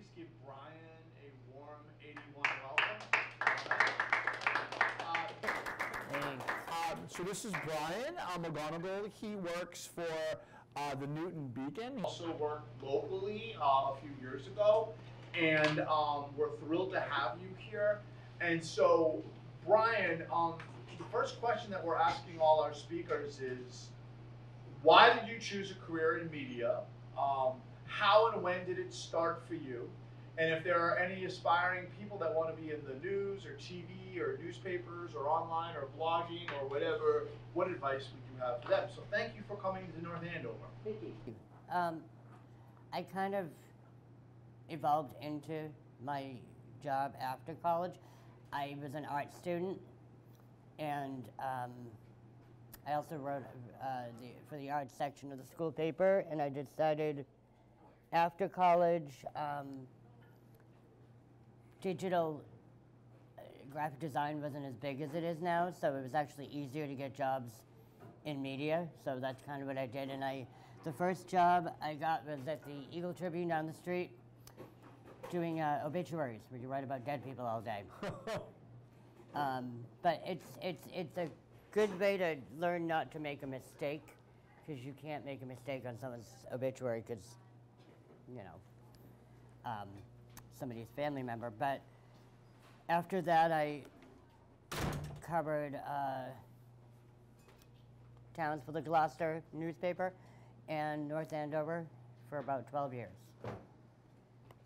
please give Bryan a warm 81 welcome. So this is Bryan McGonigle. He works for the Newton Beacon. He also worked locally a few years ago, and we're thrilled to have you here. And so, Bryan, the first question that we're asking all our speakers is, why did you choose a career in media? How and when did it start for you? And if there are any aspiring people that want to be in the news or TV or newspapers or online or blogging or whatever, what advice would you have for them? So thank you for coming to North Andover. Thank you. I kind of evolved into my job after college. I was an art student, and I also wrote for the art section of the school paper, and I decided after college, digital graphic design wasn't as big as it is now, so it was actually easier to get jobs in media, so that's kind of what I did. And the first job I got was at the Eagle Tribune down the street doing obituaries, where you write about dead people all day. But it's a good way to learn not to make a mistake, because you can't make a mistake on someone's obituary because, you know, somebody's family member. But after that, I covered towns for the Gloucester newspaper and North Andover for about 12 years.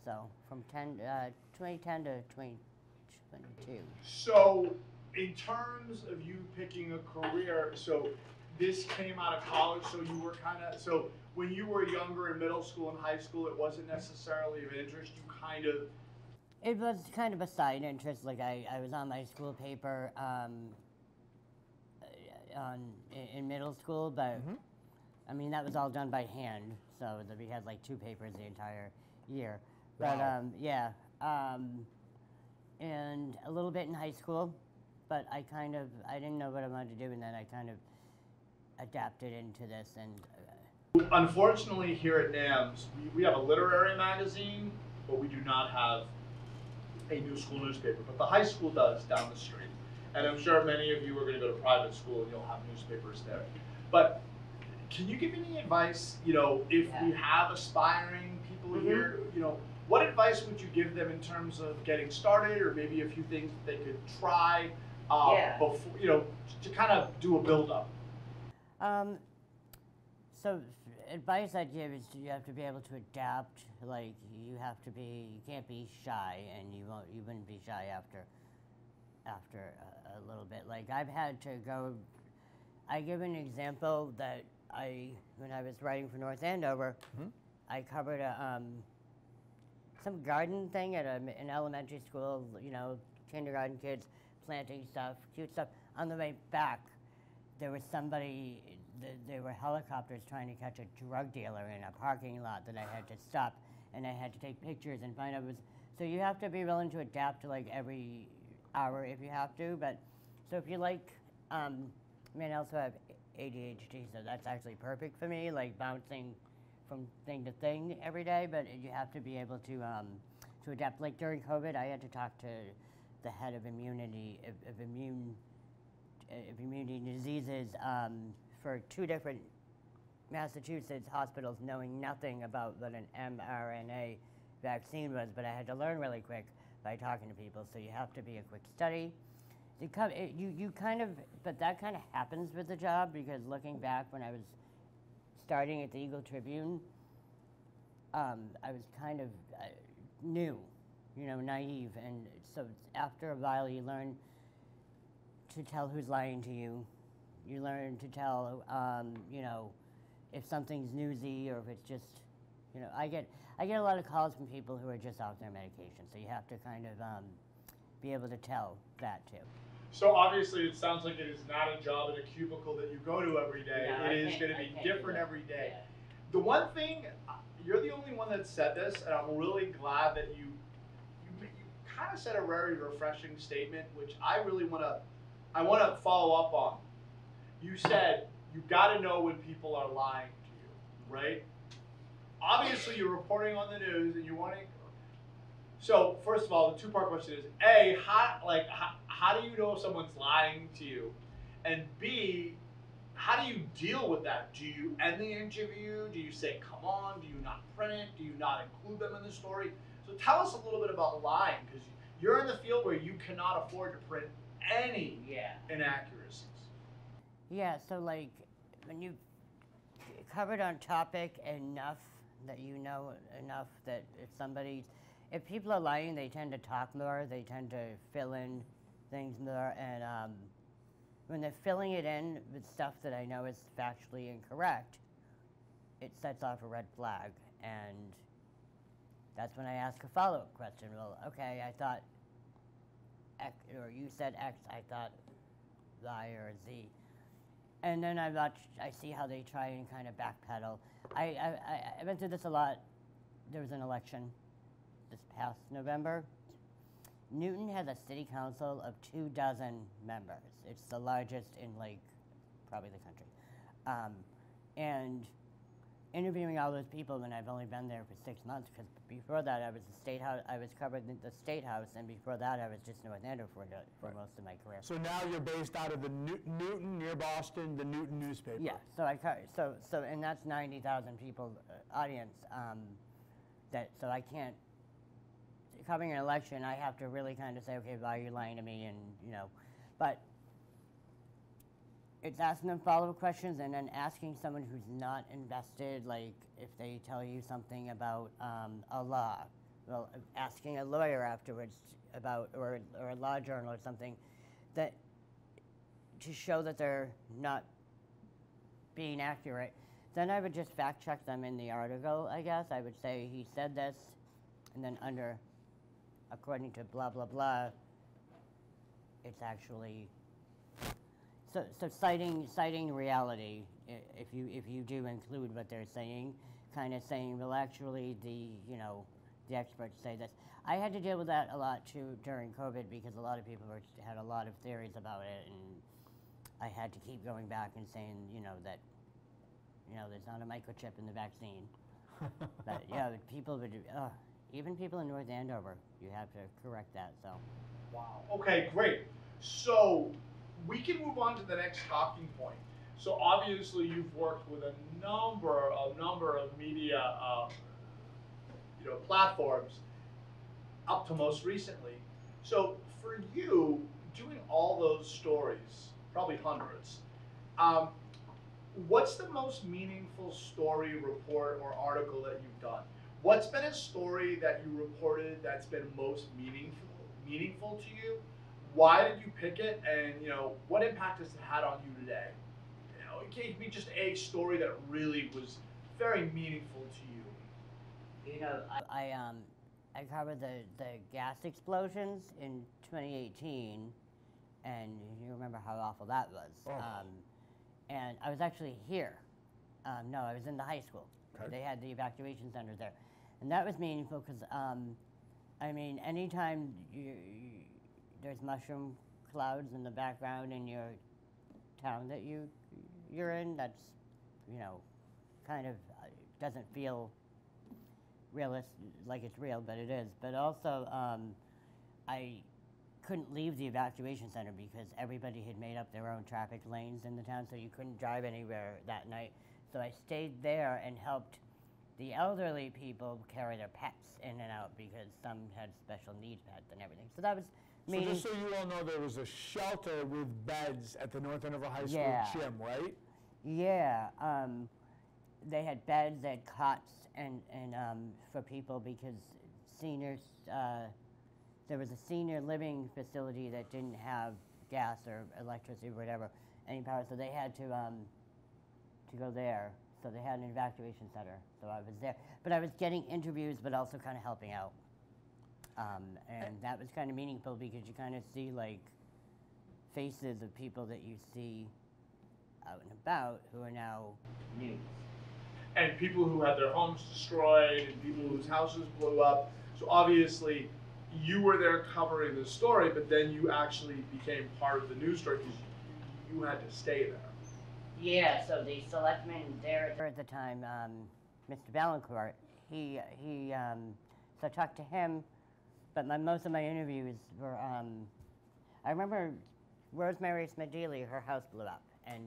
So from 2010 to 2022. So in terms of you picking a career, so this came out of college, so you were kind of, so when you were younger in middle school and high school, it wasn't necessarily of interest, you kind of... It was kind of a side interest. Like I was on my school paper in middle school, but I mean that was all done by hand, so that we had like 2 papers the entire year. But Wow. yeah, and a little bit in high school, but I didn't know what I wanted to do, and then I kind of adapted into this. And Unfortunately, here at NAMS, we have a literary magazine, but we do not have a new school newspaper. But the high school does down the street. And I'm sure many of you are going to go to private school and you'll have newspapers there. But can you give me any advice, you know, if we have aspiring people here, you know, what advice would you give them in terms of getting started, or maybe a few things that they could try before, you know, to kind of do a build-up? So advice I'd give is you have to be able to adapt. Like you can't be shy, and you wouldn't be shy after a little bit. Like I've had to go. I give an example that when I was writing for North Andover, I covered some garden thing at an elementary school. You know, kindergarten kids planting stuff, cute stuff. On the way back, there was somebody. There were helicopters trying to catch a drug dealer in a parking lot that I had to stop, and I had to take pictures and find out it was. So you have to be willing to adapt to like every hour if you have to. But so if you like, I mean, I also have ADHD, so that's actually perfect for me, like bouncing from thing to thing every day. But you have to be able to adapt. Like during COVID, I had to talk to the head of immunity diseases for 2 different Massachusetts hospitals, knowing nothing about what an mRNA vaccine was, but I had to learn really quick by talking to people. So you have to be a quick study. But that kind of happens with the job, because looking back when I was starting at the Eagle Tribune, I was kind of new, you know, naive, and so after a while you learn to tell who's lying to you. You learn to tell, you know, if something's newsy or if it's just, you know, I get a lot of calls from people who are just off their medication, so you have to kind of be able to tell that too. So obviously it sounds like it is not a job in a cubicle that you go to every day. No, it is going to be different every day. Yeah. The one thing, you're the only one that said this, and I'm really glad that you kind of said a very refreshing statement, which I really want to follow up on. You said you got to know when people are lying to you, right? Obviously, you're reporting on the news and you want to, So first of all, the two-part question is: A, how do you know if someone's lying to you? And B, how do you deal with that? Do you end the interview? Do you say, "Come on"? Do you not print it? Do you not include them in the story? So tell us a little bit about lying, because you're in the field where you cannot afford to print any inaccuracies. Yeah, so like when you covered on topic enough that you know enough that if people are lying, they tend to talk more, they tend to fill in things more, and when they're filling it in with stuff that I know is factually incorrect, it sets off a red flag, and that's when I ask a follow-up question. Well, okay, I thought X, or you said X, I thought Y or Z. And then I see how they try and kind of backpedal. I went through this a lot. There was an election this past November. Newton has a city council of 24 members. It's the largest in probably the country. And interviewing all those people, and I've only been there for 6 months, because before that I was I was covering the State House, and before that I was just North Andover for most of my career. So now you're based out of the Newton, near Boston, the Newton newspaper. Yeah, so and that's 90,000 people audience. So I can't, covering an election, I have to really kind of say, okay, why are you lying to me, and but it's asking them follow-up questions, and then asking someone who's not invested, like if they tell you something about a law, well, asking a lawyer afterwards about, or a law journal or something, that to show that they're not being accurate. Then I would just fact check them in the article, I guess. I would say he said this, and then under, according to blah, blah, blah, it's actually, so citing reality, if you do include what they're saying, kind of saying, well, actually, the experts say this. I had to deal with that a lot too during COVID, because a lot of people had a lot of theories about it, and I had to keep going back and saying, that, there's not a microchip in the vaccine. But people would, even people in North Andover, you have to correct that. So. Wow. Okay, great. So we can move on to the next talking point. So obviously you've worked with a number of media, platforms up to most recently. So for you, doing all those stories, probably hundreds, what's the most meaningful story, report, or article that you've done? What's been a story that you reported that's been most meaningful to you? Why did you pick it, and what impact has it had on you today? It can be just a story that really was very meaningful to you. I covered the gas explosions in 2018, and you remember how awful that was. Oh. And I was actually here. No, I was in the high school. Okay. They had the evacuation center there, and that was meaningful because anytime there's mushroom clouds in the background in your town that you're in, that's kind of doesn't feel realistic, like it's real, but it is. But also, I couldn't leave the evacuation center because everybody had made up their own traffic lanes in the town, so you couldn't drive anywhere that night. So I stayed there and helped the elderly people carry their pets in and out, because some had special needs pets and everything. So that was So just so you all know, there was a shelter with beds at the North Andover High School gym, right? Yeah. They had beds, they had cots, and for people, because seniors, there was a senior living facility that didn't have gas or electricity or whatever, any power, so they had to go there. So they had an evacuation center, so I was there. But I was getting interviews, but also kind of helping out. And that was kind of meaningful, because you kind of see faces of people that you see out and about who are now news. And people who had their homes destroyed, and people whose houses blew up. So obviously, you were there covering the story, but then you actually became part of the news story because you had to stay there. Yeah, so the selectman there at the time, Mr. Valancourt, so I talked to him but most of my interviews were, I remember Rosemary Smedili, her house blew up, and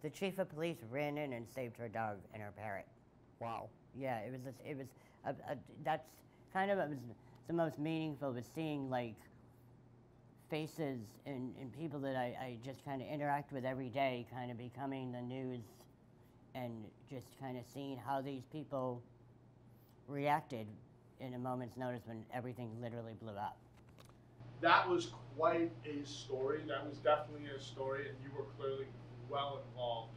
the chief of police ran in and saved her dog and her parrot. Wow. Yeah, that's kind of, it was the most meaningful, was seeing like faces and people that I just kind of interact with every day kind of becoming the news, and just kind of seeing how these people reacted in a moment's notice when everything literally blew up. That was quite a story. That was definitely a story, and you were clearly well involved.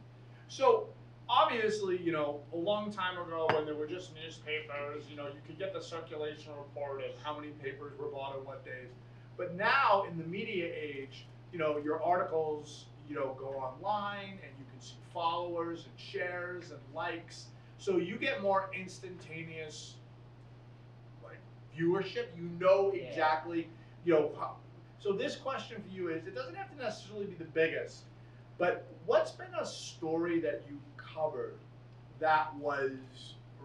So obviously, you know, a long time ago when there were just newspapers, you know, you could get the circulation report of how many papers were bought on what days. But now in the media age, you know, your articles, you know, go online and you can see followers and shares and likes. So you get more instantaneous like viewership. You know exactly, you know, so this question for you is, it doesn't have to necessarily be the biggest, but what's been a story that you covered that was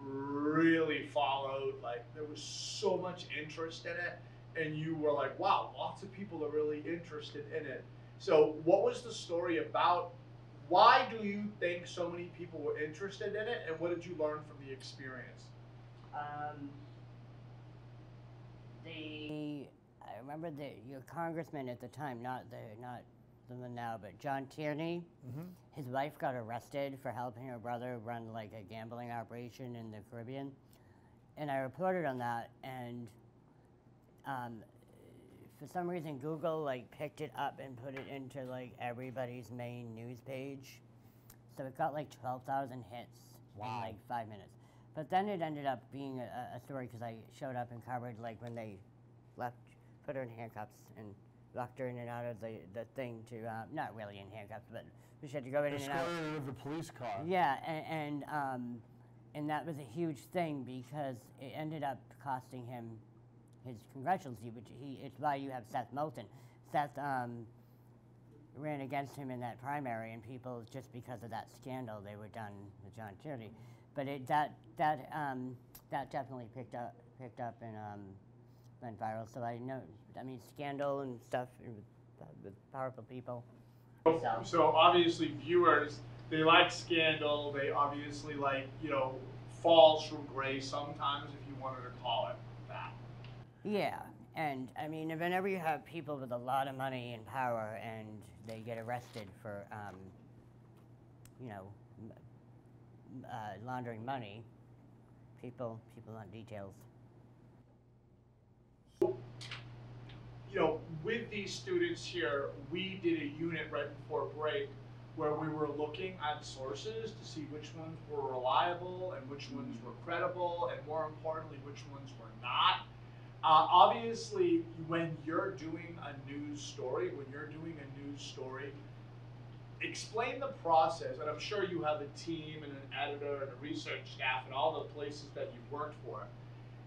really followed, like there was so much interest in it, and you were like, wow, lots of people are really interested in it. So what was the story about? Why do you think so many people were interested in it, and what did you learn from the experience? I remember your congressman at the time, not the one now, but John Tierney, his wife got arrested for helping her brother run like a gambling operation in the Caribbean. And I reported on that, and for some reason Google like picked it up and put it into like everybody's main news page. So it got like 12,000 hits in like 5 minutes. But then it ended up being a story because I showed up and covered like when they put her in handcuffs and locked her in and out of the thing to, not really in handcuffs, but she had to go in and out. Escorted her to the police car. Yeah, and that was a huge thing because it ended up costing him his congressional seat, which it's why you have Seth Moulton. Seth ran against him in that primary, and people, just because of that scandal, they were done with John Tierney. But that definitely picked up and went viral. So I know, I mean, scandal and stuff with powerful people. So obviously viewers, they like scandal. They obviously like, you know, falls from grace sometimes, if you wanted to call it that. Yeah, and I mean, whenever you have people with a lot of money and power and they get arrested for, you know, laundering money, people want details. You know, with these students here, we did a unit right before break where we were looking at sources to see which ones were reliable and which ones were credible, and more importantly, which ones were not. Obviously, when you're doing a news story, explain the process, and I'm sure you have a team and an editor and a research staff and all the places that you've worked for.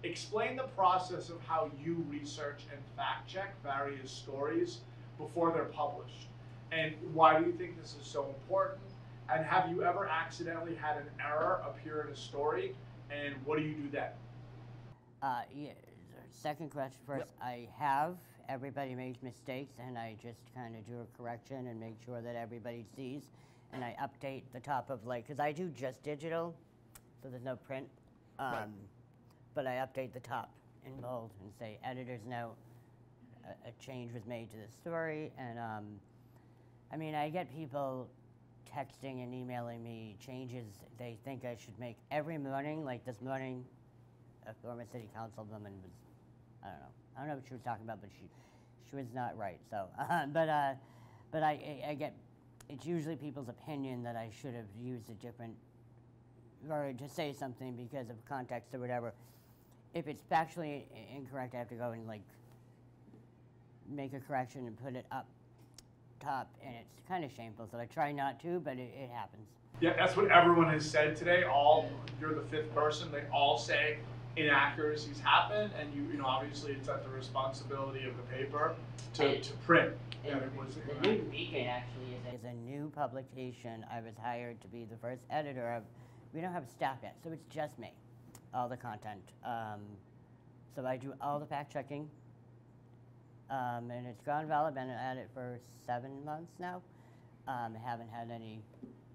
Explain the process of how you research and fact check various stories before they're published. And why do you think this is so important? And have you ever accidentally had an error appear in a story? And what do you do then? Yeah. Second question first. Yep. I have. Everybody makes mistakes, and I just kind of do a correction and make sure that everybody sees. And I update the top of, like, because I do just digital, so there's no print. Right. But I update the top in bold and say, editors note, a change was made to this story. And I mean, I get people texting and emailing me changes they think I should make every morning. Like this morning, a former city councilwoman was, I don't know what she was talking about, but she was not right. So, but I get, it's usually people's opinion that I should have used a different word to say something because of context or whatever. If it's factually incorrect, I have to go and like make a correction and put it up top, and it's kind of shameful. So I try not to, but it happens. Yeah, that's what everyone has said today. You're the fifth person. They all say inaccuracies happen, and you know, obviously it's at the responsibility of the paper to print. And the New Beacon actually is a new publication. I was hired to be the first editor of. We don't have staff yet, so it's just me, all the content. so I do all the fact checking, and it's gone well. I've been at it for 7 months now. I haven't had any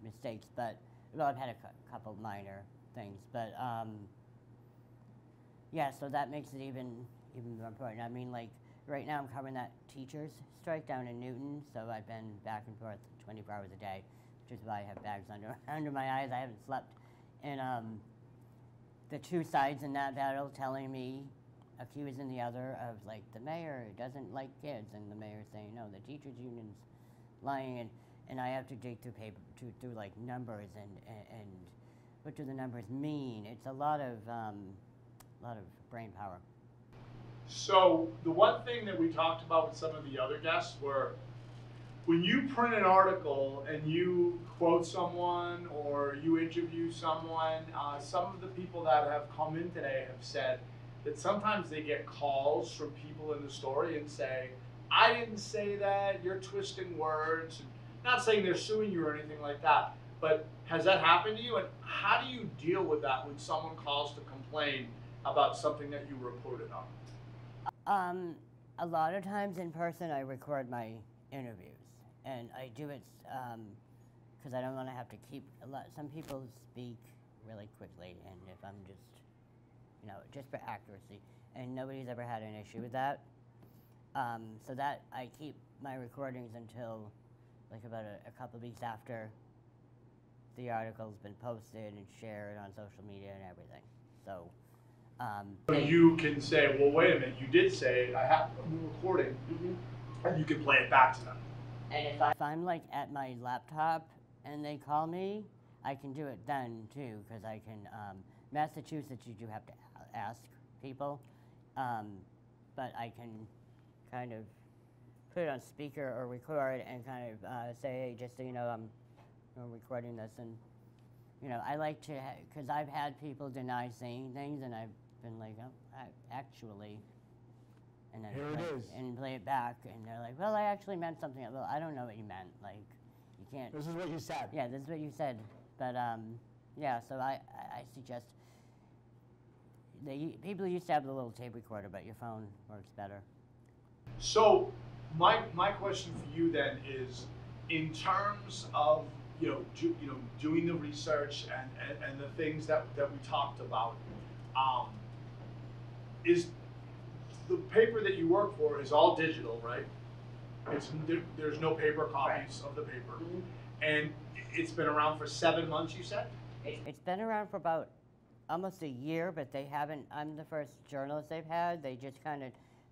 mistakes, but well, I've had a couple minor things, but yeah. So that makes it even more important. I mean, like right now, I'm covering that teachers strike down in Newton, so I've been back and forth 24 hours a day, which is why I have bags under my eyes. I haven't slept, and the two sides in that battle telling me, accusing the other of like the mayor doesn't like kids, and the mayor saying no, the teachers union's lying, and I have to dig through paper through like numbers and what do the numbers mean? It's a lot of brain power. So the one thing that we talked about with some of the other guests were when you print an article and you quote someone or you interview someone, some of the people that have come in today have said that sometimes they get calls from people in the story and say, I didn't say that, you're twisting words. Not saying they're suing you or anything like that, but has that happened to you? And how do you deal with that when someone calls to complain about something that you reported on? A lot of times in person I record my interviews, and I do it because I don't want to have to keep some people speak really quickly, and if I'm just for accuracy, and nobody's ever had an issue with that. So that I keep my recordings until like about a couple of weeks after the article's been posted and shared on social media and everything. So you can say, well, wait a minute, you did say it, I'm recording, and you can play it back to them. And if I'm like at my laptop and they call me, I can do it then too, because I can, Massachusetts you do have to ask people, but I can kind of put it on speaker or record and kind of say, hey, just so you know, I'm recording this, and I like to, because I've had people deny saying things, and I've been like, oh, actually, and then play it back, and they're like, well, I actually meant something. Well, I don't know what you meant. Like, you can't. This is what you said. Yeah, this is what you said. But yeah, so I suggest people used to have the little tape recorder, but your phone works better. So my question for you then is, in terms of doing the research and the things that we talked about, is the paper that you work for is all digital, right? There's no paper copies of the paper, and it's been around for 7 months. You said it's been around for about almost a year, but they haven't. I'm the first journalist they've had. They just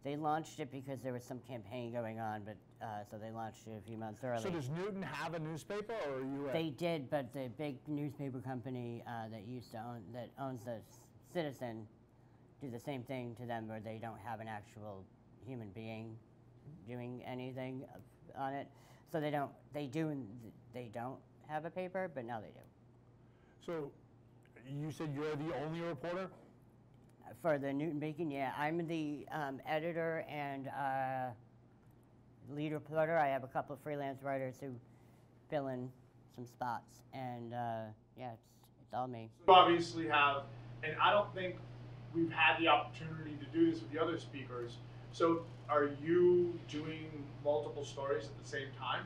they launched it because there was some campaign going on, but so they launched it a few months early. So does Newton have a newspaper, or are you? They did, but the big newspaper company that owns the Citizen do the same thing to them, where they don't have an actual human being doing anything on it. So they don't have a paper, but now they do. So you said you're the only reporter? For the Newton Beacon, yeah. I'm the editor and lead reporter. I have a couple of freelance writers who fill in some spots, and yeah, it's all me. You obviously have, and I don't think we've had the opportunity to do this with the other speakers. So are you doing multiple stories at the same time?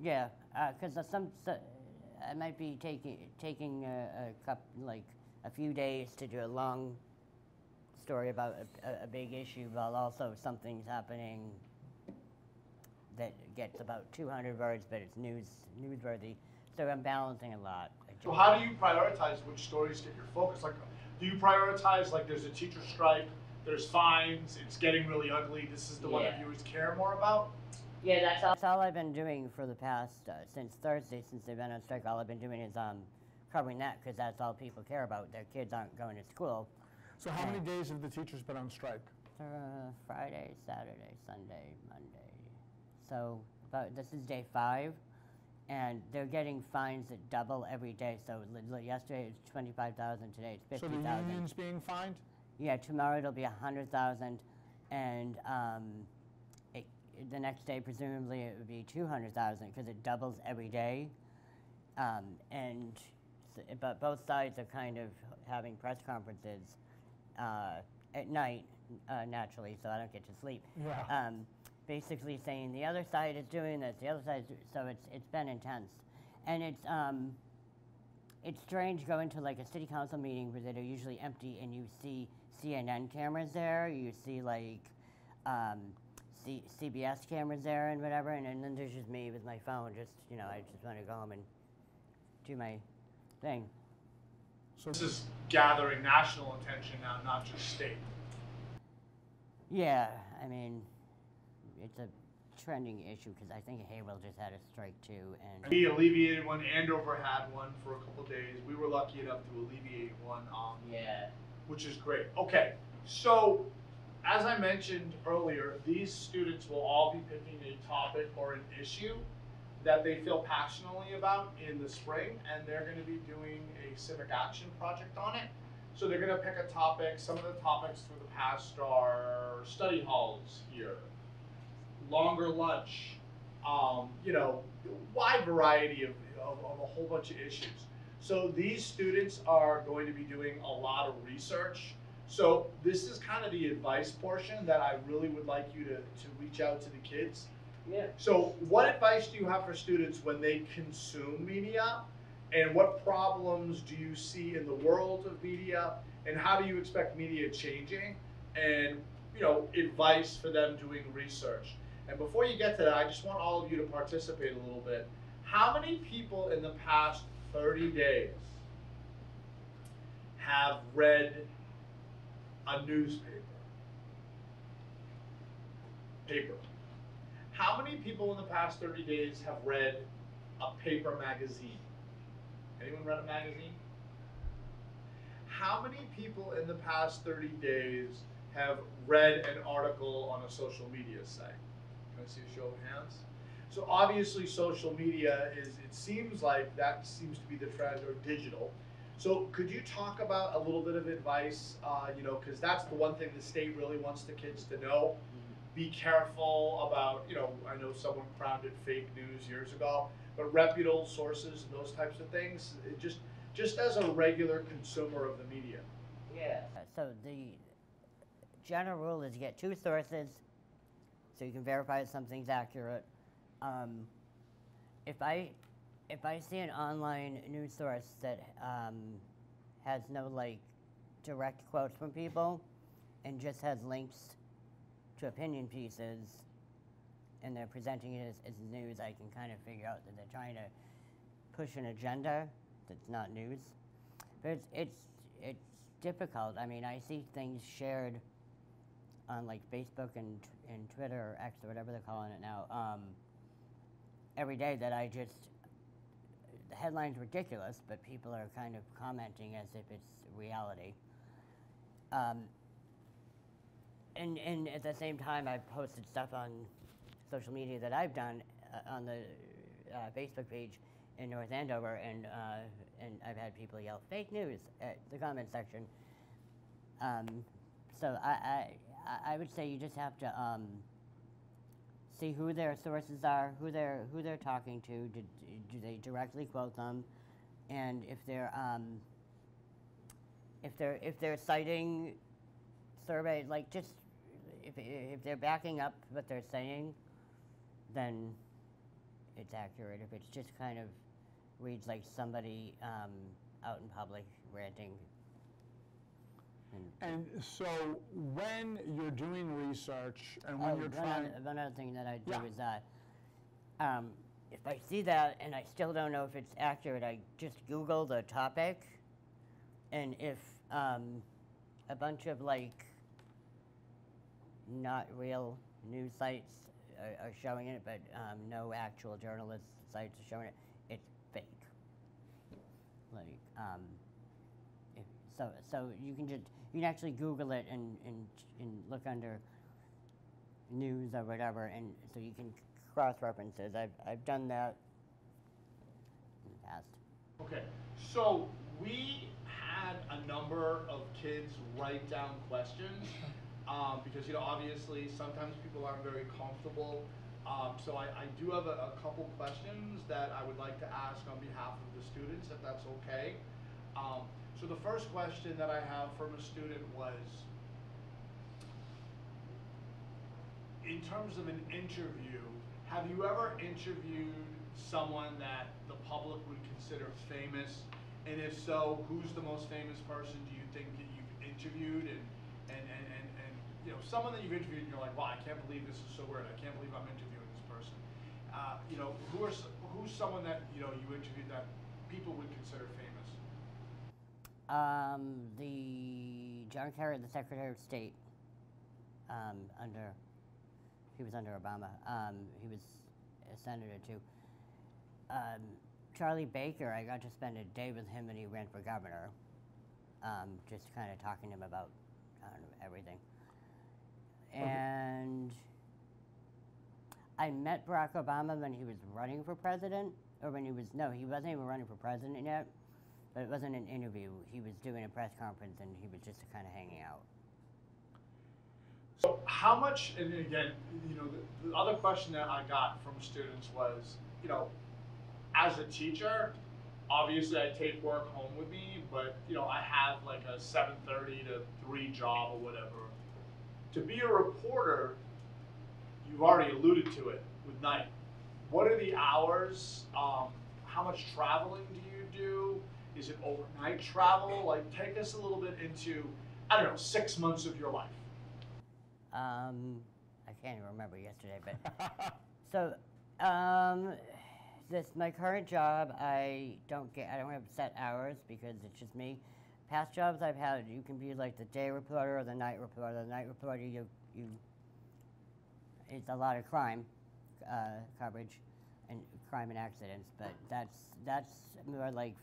Yeah, because I might be taking a few days to do a long story about a big issue, while also something's happening that gets about 200 words, but it's newsworthy. So I'm balancing a lot. So how do you prioritize which stories get your focus? Like, do you prioritize, like, there's a teacher strike, there's fines, it's getting really ugly, this is the one that viewers care more about? Yeah, that's all I've been doing for the past, since Thursday, since they've been on strike. All I've been doing is covering that, because that's all people care about. Their kids aren't going to school. So how many days have the teachers been on strike? Friday, Saturday, Sunday, Monday. So this is day 5, and they're getting fines that double every day. So yesterday it's 25,000, today it's 50,000. So the union's being fined? Yeah, tomorrow it'll be 100,000, and the next day presumably it would be 200,000, because it doubles every day. But both sides are kind of having press conferences at night, naturally, so I don't get to sleep. Yeah. Basically saying the other side is doing this, the other side is so it's been intense, and it's strange going to like a city council meeting where they're usually empty, and you see CNN cameras there, you see like CBS cameras there and whatever, and then there's just me with my phone, just I just want to go home and do my thing. So this is gathering national attention now, not just state. Yeah, I mean, it's a trending issue because I think Haverhill just had a strike too, and We alleviated one. Andover had one for a couple days. We were lucky enough to alleviate one. yeah. Which is great. Okay, so as I mentioned earlier, these students will all be picking a topic or an issue that they feel passionately about in the spring, and they're going to be doing a civic action project on it. So they're going to pick a topic. Some of the topics for the past are study halls here, longer lunch, wide variety of a whole bunch of issues. So these students are going to be doing a lot of research. So this is kind of the advice portion that I really would like you to reach out to the kids. Yeah. So what advice do you have for students when they consume media? And what problems do you see in the world of media? And how do you expect media changing? And advice for them doing research. And before you get to that, I just want all of you to participate a little bit. How many people in the past 30 days have read a newspaper? How many people in the past 30 days have read a paper magazine? Anyone read a magazine? How many people in the past 30 days have read an article on a social media site? Can I see a show of hands? So obviously social media it seems like that seems to be the trend, or digital. So could you talk about a little bit of advice, because that's the one thing the state really wants the kids to know. Be careful about, I know someone crowned it fake news years ago, but reputable sources and those types of things, just as a regular consumer of the media. Yeah. So the general rule is you get two sources so you can verify if something's accurate. If I see an online news source that has no direct quotes from people and just has links to opinion pieces, and they're presenting it as news, I can kind of figure out that they're trying to push an agenda that's not news. But it's difficult. I mean, I see things shared on Facebook and Twitter or X or whatever they're calling it now every day that the headline's ridiculous, but people are kind of commenting as if it's reality. And at the same time, I've posted stuff on social media that I've done on the Facebook page in North Andover, and I've had people yell "fake news" at the comment section. So I would say you just have to see who their sources are, who they're talking to. Do they directly quote them, and if they're citing survey, just if they're backing up what they're saying, then it's accurate. If it's just kind of reads like somebody out in public ranting. And so when you're doing research and when you're trying... One other thing that I do is that if I see that and I still don't know if it's accurate, I just Google the topic, and if a bunch of not real news sites are showing it, but no actual journalist sites are showing it, it's fake. So you can actually Google it and look under news or whatever, and so you can cross references. I've done that in the past. Okay, so we had a number of kids write down questions because obviously sometimes people aren't very comfortable. So I do have a couple questions that I would like to ask on behalf of the students, if that's okay. So the first question that I have from a student was, in terms of an interview, have you ever interviewed someone that the public would consider famous? And if so, who's the most famous person do you think that you've interviewed? And you know, someone that you've interviewed and you're like, wow, I can't believe this is so weird. I can't believe I'm interviewing this person. You know, who's someone that, you know, you interviewed that people would consider famous? The John Kerry, the Secretary of State, he was under Obama. He was a senator too. Charlie Baker, I got to spend a day with him when he ran for governor, just kind of talking to him about everything. And I met Barack Obama when he was running for president, or when he was, no, he wasn't even running for president yet, but it wasn't an interview. He was doing a press conference and he was just kind of hanging out. So how much, and again, you know, the other question that I got from students was, you know, as a teacher, obviously I take work home with me, but, you know, I have like a 7:30 to 3 job or whatever. To be a reporter, you've already alluded to it with night. What are the hours? How much traveling do you do? Is it overnight travel? Like, take us a little bit into, I don't know, 6 months of your life. I can't even remember yesterday, but so my current job, I don't have set hours because it's just me. Past jobs I've had, you can be like the day reporter or the night reporter. The night reporter, it's a lot of crime coverage and crime and accidents, but that's more like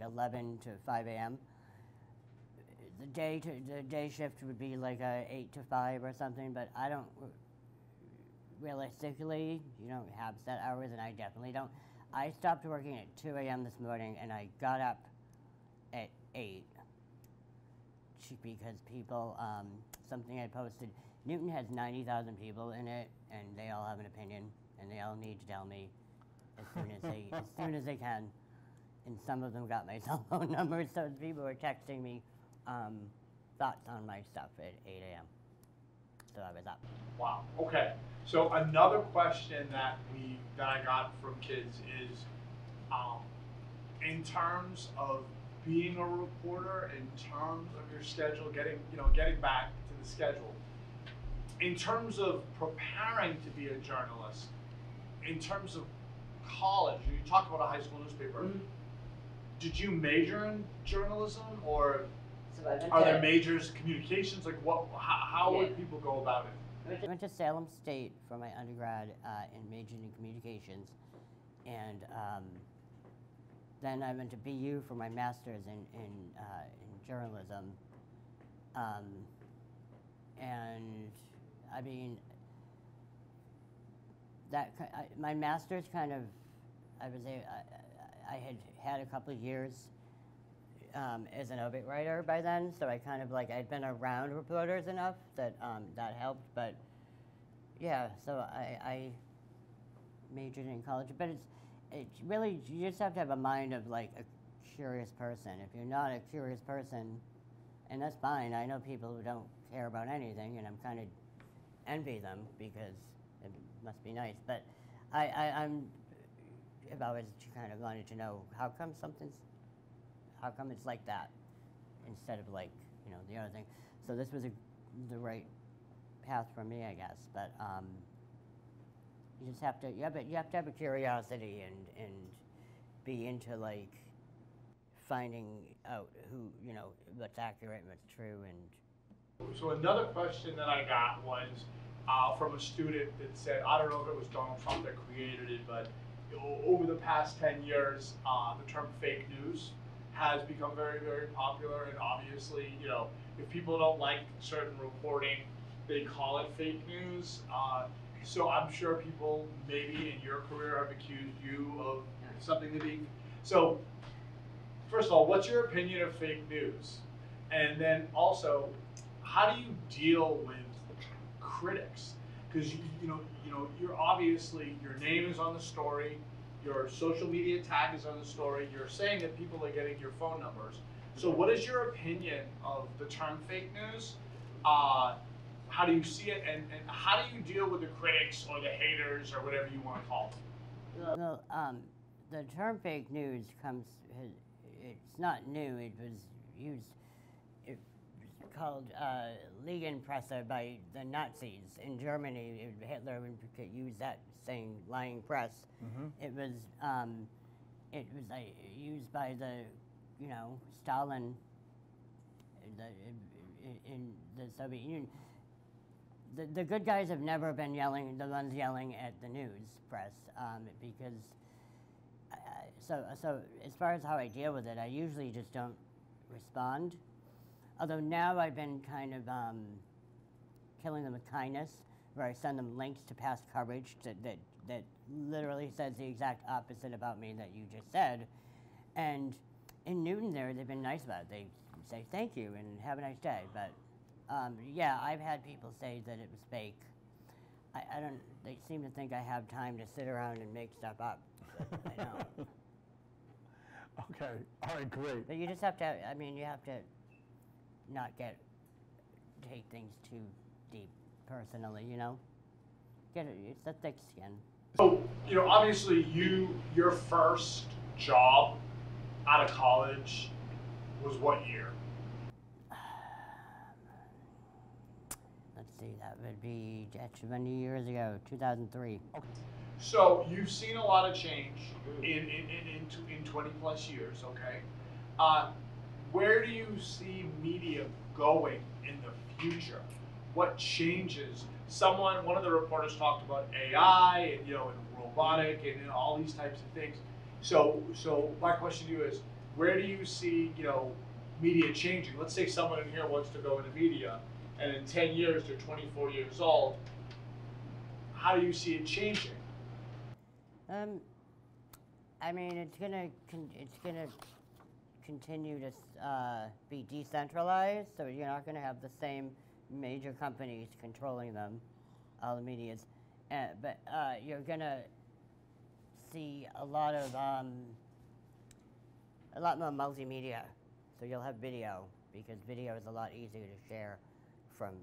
11 to 5 a.m. The day shift would be like 8 to 5 or something, but I don't, realistically, you don't have set hours, and I definitely don't. I stopped working at 2 a.m. this morning, and I got up at 8 because people, something I posted, Newton has 90,000 people in it, and they all have an opinion, and they all need to tell me as soon as they can. And some of them got my cell phone numbers, so people were texting me thoughts on my stuff at 8 a.m. So I was up. Wow. Okay. So another question that I got from kids is, in terms of being a reporter, in terms of your schedule, getting back to the schedule, in terms of preparing to be a journalist, in terms of college, you talked about a high school newspaper. Mm-hmm. Did you major in journalism, or are there majors communications? Like how would people go about it? I went to Salem State for my undergrad and majored in communications, and then I went to BU for my master's in journalism. And I mean, my master's kind of, I had a couple of years as an obit writer by then, so I kind of I'd been around reporters enough that that helped. But yeah, so I majored in college, but it's really, you just have to have a mind of like a curious person. If you're not a curious person, and that's fine. I know people who don't care about anything, and I'm kind of envy them because it must be nice. But I've always kind of wanted to know how come it's like that instead of like, you know, the other thing. So this was the right path for me, I guess. But you just have to, you have to have a curiosity and be into like finding out who, you know, what's accurate and what's true. And so another question that I got was from a student that said, I don't know if it was Donald Trump that created it, but over the past 10 years, the term fake news has become very, very popular. And obviously, you know, if people don't like certain reporting, they call it fake news. So I'm sure people maybe in your career have accused you of something to be. So first of all, what's your opinion of fake news? And then also, how do you deal with critics? Because you know, you're obviously, your name is on the story, your social media tag is on the story, you're saying that people are getting your phone numbers. So what is your opinion of the term fake news? how do you see it, and how do you deal with the critics or the haters or whatever you want to call them? Well, the term fake news it's not new. It was used, it was called Lügenpresse by the Nazis in Germany. Hitler would use that saying, lying press. It was used by the, Stalin in the Soviet Union. The good guys have never been the ones yelling at the news press, because, so as far as how I deal with it, I usually just don't respond. Although now I've been kind of killing them with kindness, where I send them links to past coverage that literally says the exact opposite about me that you just said. And in Newton there, they've been nice about it. They say thank you and have a nice day. But yeah, I've had people say that it was fake. I don't, they seem to think I have time to sit around and make stuff up. But I don't. Okay, all right, great. But you just have to, you have to not take things too deep personally, it's a thick skin. So, obviously your first job out of college was what year? Let's see, that would be 20 years ago, 2003. Okay. So you've seen a lot of change in 20 plus years, okay? Where do you see media going in the future? What changes? One of the reporters talked about AI and and robotic and all these types of things. So my question to you is, where do you see media changing? Let's say someone in here wants to go into media, and in 10 years they're 24 years old. How do you see it changing? It's gonna continue to be decentralized, so you're not gonna have the same major companies controlling them, all the medias, but you're gonna see a lot more multimedia. So you'll have video, because video is a lot easier to share from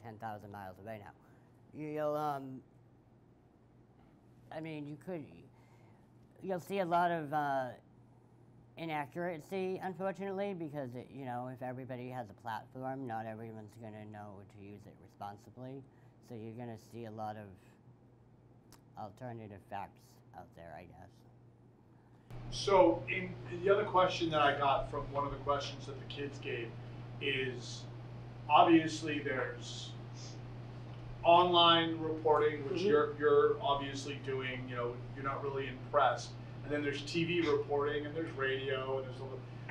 10,000 miles away now. You'll see a lot of inaccuracy, unfortunately, because if everybody has a platform, not everyone's going to know to use it responsibly. So you're going to see a lot of alternative facts out there, I guess. So the other question that I got from one of the questions that the kids gave is, obviously there's online reporting, which you're obviously doing, you're not really in press. And then there's TV reporting, and there's radio, and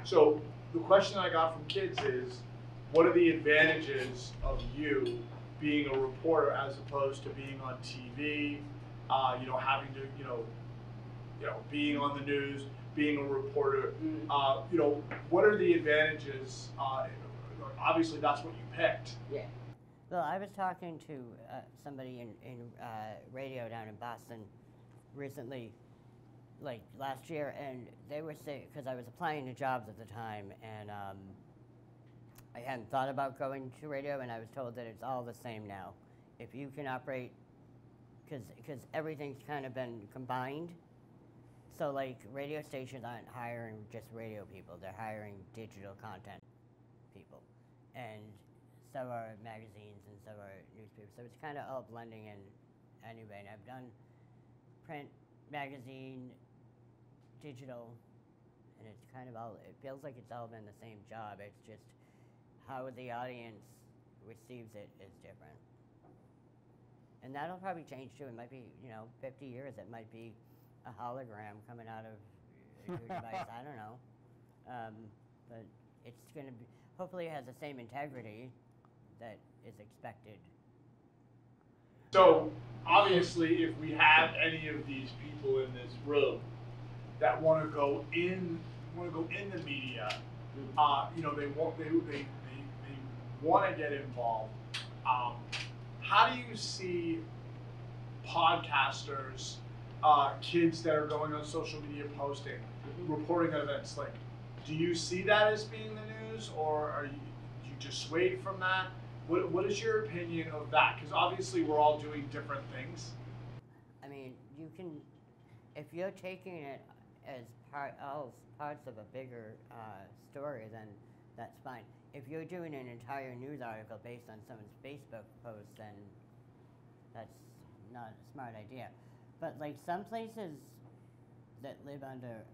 so the question I got from kids is, what are the advantages of you being a reporter as opposed to being on TV, having to, being on the news, being a reporter, what are the advantages? Obviously that's what you picked. Yeah. Well, I was talking to somebody in radio down in Boston recently, like last year, and they were saying, because I was applying to jobs at the time, and I hadn't thought about going to radio, and I was told that it's all the same now. If you can operate, because everything's kind of been combined, so like radio stations aren't hiring just radio people, they're hiring digital content people, and so are magazines and so are newspapers, so it's kind of all blending in anyway, and I've done print, magazine, digital, and it's kind of it feels like it's all been the same job. It's just how the audience receives it is different. And that'll probably change too. It might be, 50 years, it might be a hologram coming out of your device, I don't know. But it's going to be, hopefully it has the same integrity that is expected. So obviously, if we have any of these people in this room that want to go in the media, they want to get involved. How do you see podcasters, kids that are going on social media posting, reporting on events? Like, do you see that as being the news, or do you dissuade from that? What is your opinion of that? Because obviously we're all doing different things. I mean, you can, if you're taking it as all parts of a bigger story, then that's fine. If you're doing an entire news article based on someone's Facebook post, then that's not a smart idea. But like some places that live under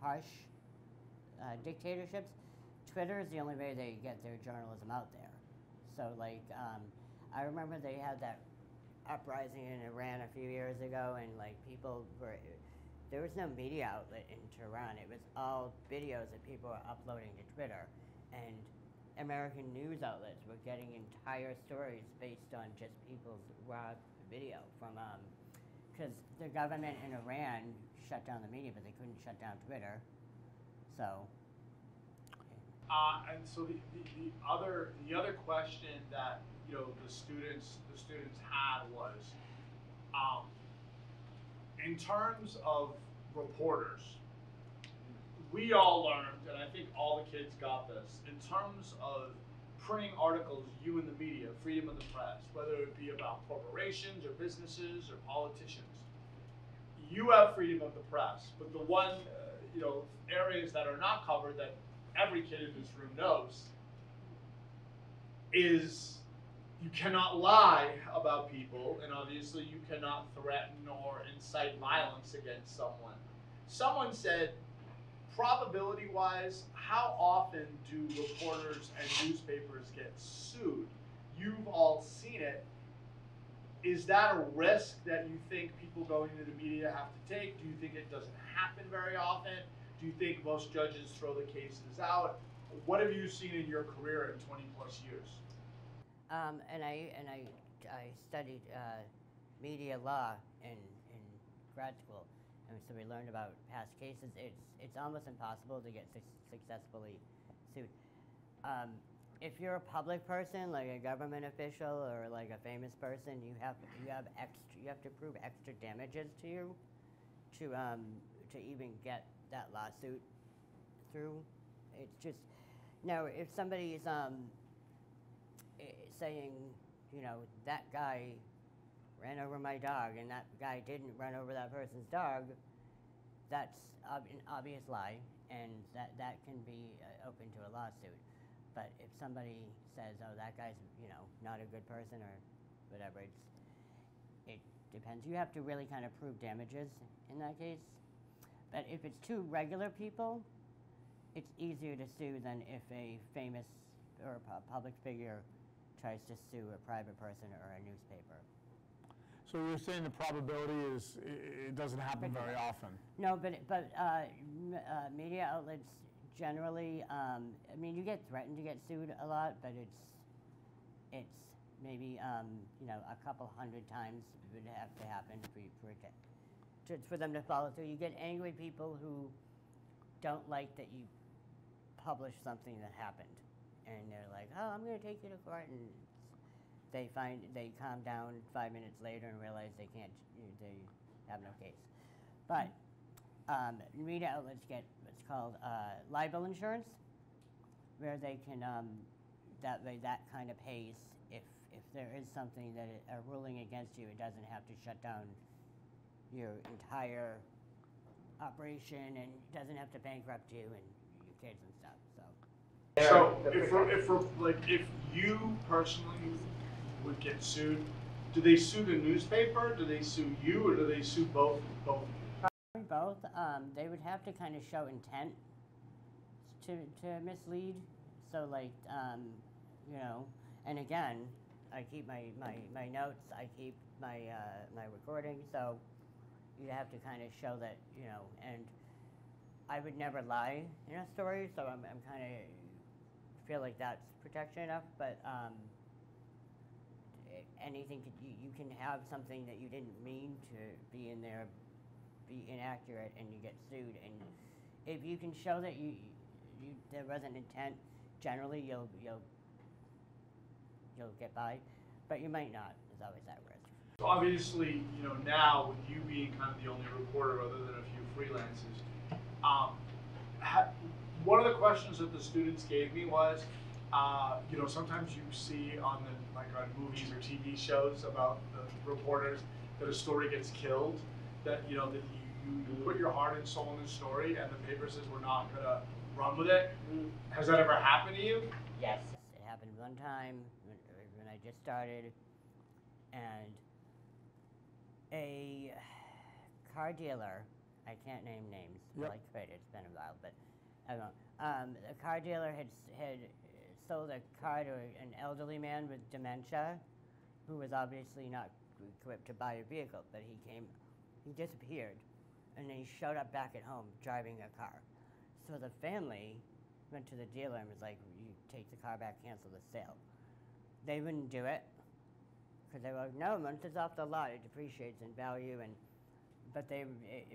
harsh dictatorships, Twitter is the only way they get their journalism out there. So like, I remember they had that uprising in Iran a few years ago, and like there was no media outlet in Tehran. It was all videos that people were uploading to Twitter, and American news outlets were getting entire stories based on just people's raw video from, because the government in Iran shut down the media, but they couldn't shut down Twitter, so. And so the other question that the students had was, in terms of reporters, we all learned, and I think all the kids got this, in terms of printing articles, you in the media, freedom of the press, whether it be about corporations or businesses or politicians, you have freedom of the press, but the one areas that are not covered that every kid in this room knows is you cannot lie about people, and obviously you cannot threaten or incite violence against someone. Someone said, probability-wise, how often do reporters and newspapers get sued? You've all seen it. Is that a risk that you think people going into the media have to take? Do you think it doesn't happen very often? Do you think most judges throw the cases out? What have you seen in your career in 20 plus years? And I studied media law in grad school, and so we learned about past cases. It's almost impossible to get successfully sued. If you're a public person, like a government official or like a famous person, you have to prove extra damages to you to even get that lawsuit through. It's just now if somebody's saying, that guy ran over my dog and that guy didn't run over that person's dog, that's an obvious lie, and that can be open to a lawsuit. But if somebody says, oh, that guy's not a good person or whatever, it depends. You have to really kind of prove damages in that case. But if it's two regular people, it's easier to sue than if a famous or a public figure tries to sue a private person or a newspaper. So you're saying the probability is it doesn't happen very often? No, but media outlets generally, I mean, you get threatened to get sued a lot, but it's maybe a couple hundred times would have to happen for them to follow through. You get angry people who don't like that you publish something that happened, and they're like, oh, I'm going to take you to court, and they calm down 5 minutes later and realize they have no case. But media outlets get what's called libel insurance, where they can that kind of pays if there is something that a ruling against you, it doesn't have to shut down your entire operation and doesn't have to bankrupt you and your kids and stuff. So if you personally would get sued, do they sue the newspaper, do they sue you, or do they sue both? Probably both. They would have to kind of show intent to mislead. So like, and again, I keep my notes, I keep my recording, so you have to kind of show that, and I would never lie in a story, so I'm kind of feel like that's protection enough, but anything you can have something that you didn't mean to be in there, be inaccurate, and you get sued, and if you can show that there wasn't intent, generally you'll get by, but you might not. There's always that risk. So obviously, now with you being kind of the only reporter other than a few freelancers, one of the questions that the students gave me was, You know, sometimes you see on movies or TV shows about the reporters that a story gets killed, that you know that you put your heart and soul in the story, and the paper says we're not gonna run with it. Has that ever happened to you? Yes, it happened one time when I just started, and a car dealer, I can't name names, well I could, it's been a while, but I don't know. A car dealer had sold a car to an elderly man with dementia who was obviously not equipped to buy a vehicle, but he disappeared, and then he showed up back at home driving a car. So the family went to the dealer and was like, you take the car back, cancel the sale. They wouldn't do it, because they were like, no, once it's off the lot, it depreciates in value, but it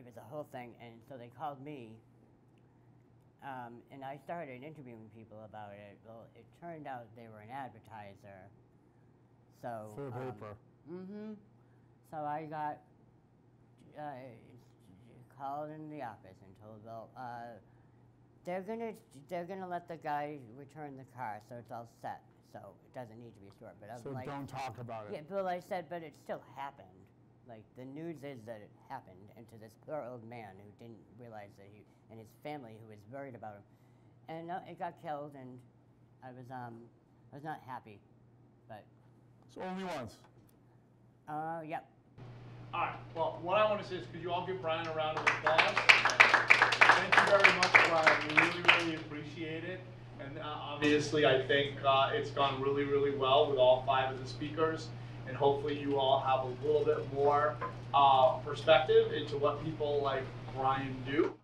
was a whole thing, and so they called me, and I started interviewing people about it. Well, it turned out they were an advertiser, so... For the paper. So I got called in the office and told, well, they're gonna let the guy return the car, so it's all set, so it doesn't need to be stored. But I was So like, don't talk about it. Yeah, but I said, but it still happened. Like, the news is that it happened, and to this poor old man who didn't realize that and his family who was worried about him. And it got killed, and I was not happy, but. So only once. Yep. All right. Well, what I want to say is, could you all give Bryan a round of applause? Thank you very much, Bryan. We really, really appreciate it. And obviously, I think it's gone really, really well with all 5 of the speakers. And hopefully you all have a little bit more perspective into what people like Bryan do.